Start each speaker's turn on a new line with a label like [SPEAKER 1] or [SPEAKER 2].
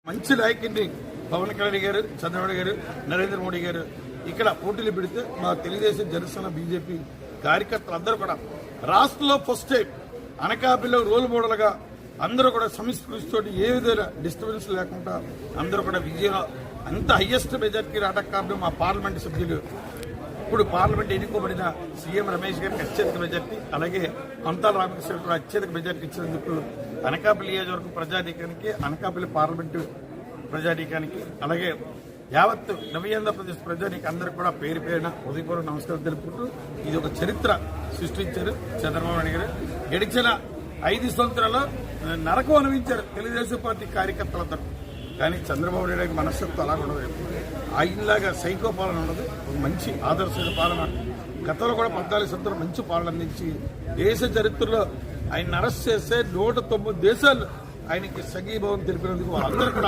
[SPEAKER 1] మంచి నాయకుడిని పవన్ కళ్యాణ్ గారు, చంద్రబాబు గారు, నరేంద్ర మోడీ గారు ఇక్కడ పోటీలు పెడితే మా తెలుగుదేశం, జనసేన, బీజేపీ కార్యకర్తలు అందరూ కూడా రాష్ట్రంలో ఫస్ట్ టైం అనకాపల్లిలో రోల్ మోడల్గా అందరూ కూడా సంస్కృతితోటి ఏ విధంగా డిస్టర్బెన్స్ లేకుండా అందరూ కూడా విజయం అంత హైయెస్ట్ మెజార్టీ రావడానికి కారణం మా పార్లమెంట్ సభ్యులు. ఇప్పుడు పార్లమెంట్ ఎన్నుకోబడిన సీఎం రమేష్ గారికి అత్యధిక మెజార్టీ, అలాగే అంతాల రామకృష్ణ కూడా అత్యధిక మెజార్టీ ఇచ్చినందుకు అనకాపల్లి నియోజకవర్గం ప్రజానీకానికి, అనకాపల్లి పార్లమెంటు ప్రజానీకానికి, అలాగే యావత్ నవ్యాంధ్రప్రదేశ్ ప్రజానీకి అందరూ కూడా పేరు పేరున ఉదయపూర్వక నమస్కారం తెలుపుకుంటూ ఇది ఒక చరిత్ర సృష్టించారు చంద్రబాబు నాయుడు గారు. గడిచిన 5 సంవత్సరాల్లో నరకం అనుభవించారు తెలుగుదేశం పార్టీ కార్యకర్తలందరూ. కానీ చంద్రబాబు నాయుడు గారి మనస్తత్వం అలా ఉండదు, ఆయనలాగా సైకో పాలన ఉండదు, ఒక మంచి ఆదర్శమైన పాలన. గతంలో కూడా 14 సంవత్సరాలు మంచి పాలన అందించి దేశ చరిత్రలో ఆయన అరెస్ట్ చేస్తే 109 దేశాలు ఆయనకి సంఘీభావం తెలిపినందుకు వాళ్ళందరూ కూడా